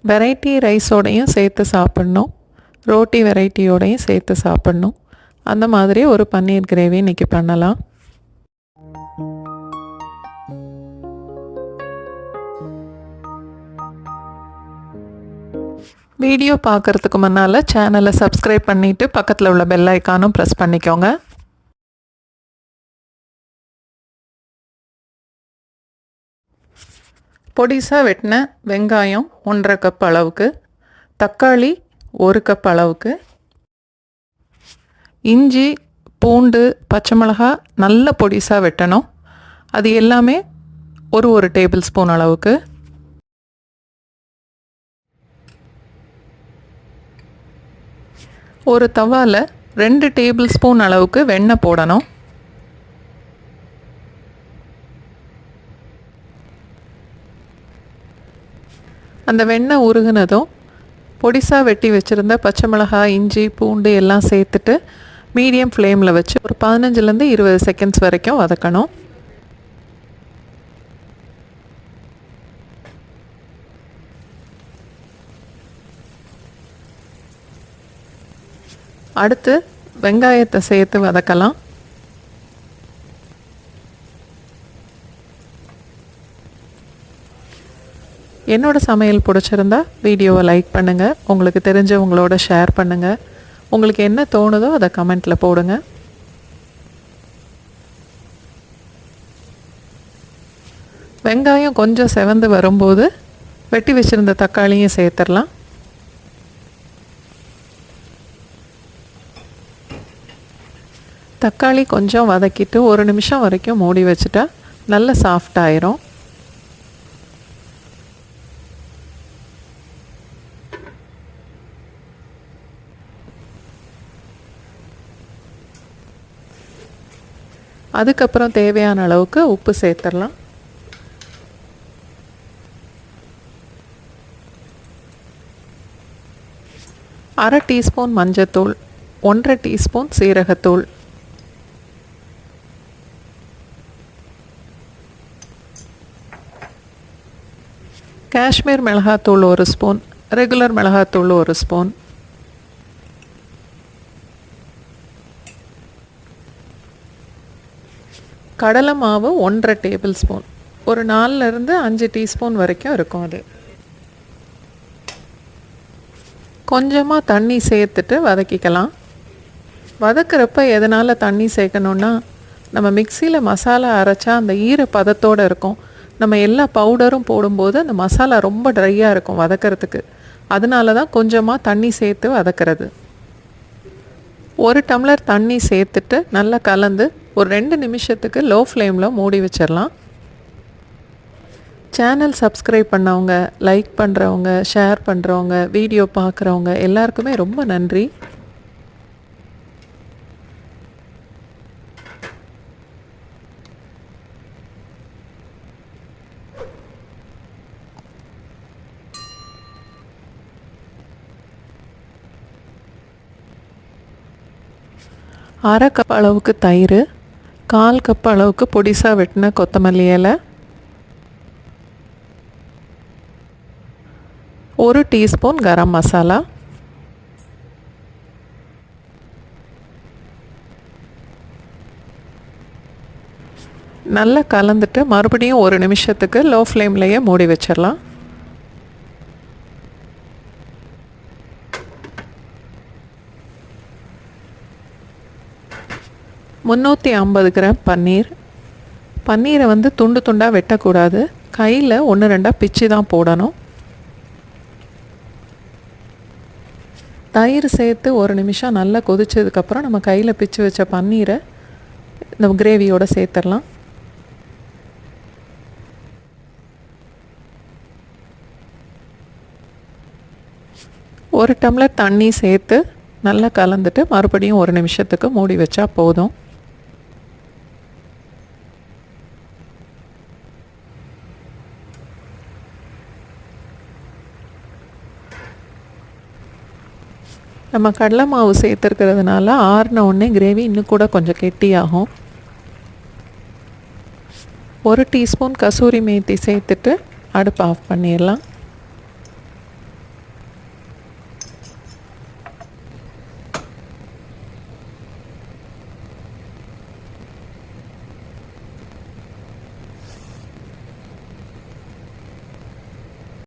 Variety ரைஸோடையும் சேர்த்து சாப்பிட்ணும், ரோட்டி வெரைட்டியோடையும் சேர்த்து சாப்பிட்ணும். அந்த மாதிரி ஒரு பன்னீர் கிரேவி இன்றைக்கி பண்ணலாம். வீடியோ பார்க்குறதுக்கு முன்னால் சேனலை சப்ஸ்கிரைப் பண்ணிவிட்டு பக்கத்தில் உள்ள பெல் ஐக்கானும் ப்ரெஸ் பண்ணிக்கோங்க. பொடிசாக வெட்டின வெங்காயம் 1.5 கப் அளவுக்கு, தக்காளி 1 கப் அளவுக்கு, இஞ்சி பூண்டு பச்சை மிளகாய் நல்ல பொடிசாக வெட்டணும். அது எல்லாமே ஒரு டேபிள் ஸ்பூன் அளவுக்கு. ஒரு தவாவில் 2 டேபிள் ஸ்பூன் அளவுக்கு வெண்ணெய் போடணும். அந்த வெண்ணெய் உருகுனதும் பொடிசாக வெட்டி வச்சுருந்த பச்சை மிளகாய் இஞ்சி பூண்டு எல்லாம் சேர்த்துட்டு மீடியம் ஃப்ளேமில் வச்சு ஒரு 15லேருந்து 20 செகண்ட்ஸ் வரைக்கும் வதக்கணும். அடுத்து வெங்காயத்தை சேர்த்து வதக்கலாம். என்னோட சமையல் பிடிச்சிருந்தா வீடியோவை லைக் பண்ணுங்கள், உங்களுக்கு தெரிஞ்சவங்களோட ஷேர் பண்ணுங்கள், உங்களுக்கு என்ன தோணுதோ அதை கமெண்ட்டில் போடுங்க. வெங்காயம் கொஞ்சம் செவந்து வரும்போது வெட்டி வச்சுருந்த தக்காளியும் சேர்த்துடலாம். தக்காளி கொஞ்சம் வதக்கிட்டு 1 நிமிஷம் வரைக்கும் மூடி வச்சுட்டா நல்ல சாஃப்டாயிரும். அதுக்கப்புறம் தேவையான அளவுக்கு உப்பு சேர்த்துடலாம். அரை டீஸ்பூன் மஞ்சத்தூள், 1.5 டீஸ்பூன் சீரகத்தூள், காஷ்மீர் மிளகாத்தூள் 1 ஸ்பூன், ரெகுலர் மிளகாத்தூள் 1 ஸ்பூன், கடலை மாவு 1.5 டேபிள் ஸ்பூன், ஒரு 4லேருந்து 5 டீஸ்பூன் வரைக்கும் இருக்கும். அது கொஞ்சமாக தண்ணி சேர்த்துட்டு வதக்கிக்கலாம். வதக்கிறப்ப எதனால் தண்ணி சேர்க்கணுன்னா, நம்ம மிக்சியில் மசாலா அரைச்சா அந்த ஈர பதத்தோடு இருக்கும். நம்ம எல்லா பவுடரும் போடும்போது அந்த மசாலா ரொம்ப ட்ரையாக இருக்கும் வதக்கிறதுக்கு. அதனால தான் கொஞ்சமாக தண்ணி சேர்த்து வதக்கிறது. 1 டம்ளர் தண்ணி சேர்த்துட்டு நல்லா கலந்து ஒரு 2 நிமிஷத்துக்கு லோ ஃப்ளேமில் மூடி வச்சிடலாம். சேனல் சப்ஸ்கிரைப் பண்ணவங்க, லைக் பண்ணுறவங்க, ஷேர் பண்ணுறவங்க, வீடியோ பார்க்குறவங்க எல்லாருக்குமே ரொம்ப நன்றி. அரை கப் அளவுக்கு தயிர், 1/4 கப் அளவுக்கு பொடிசாக வெட்டின கொத்தமல்லி இலை, 1 டீஸ்பூன் கரம் மசாலா, நல்லா கலந்துட்டு மறுபடியும் 1 நிமிஷத்துக்கு லோ ஃப்ளேம்லேயே மூடி வச்சிடலாம். 350 கிராம் பன்னீர். பன்னீரை துண்டு துண்டாக வெட்டக்கூடாது, கையில் 1-2 பிச்சு தான் போடணும். தயிர் சேர்த்து 1 நிமிஷம் நல்லா கொதிச்சதுக்கப்புறம் நம்ம கையில் பிச்சு வச்ச பன்னீரை இந்த கிரேவியோடு சேர்த்துடலாம். ஒரு டம்ளர் தண்ணி சேர்த்து நல்லா கலந்துட்டு மறுபடியும் 1 நிமிஷத்துக்கு மூடி வச்சா போதும். நம்ம கடலை மாவு சேர்த்துருக்கிறதுனால ஆறின உடனே கிரேவி இன்னும் கூட கொஞ்சம் கெட்டியாகும். 1 டீஸ்பூன் கசூரி மேத்தி சேர்த்துட்டு அடுப்பு ஆஃப் பண்ணிடலாம்.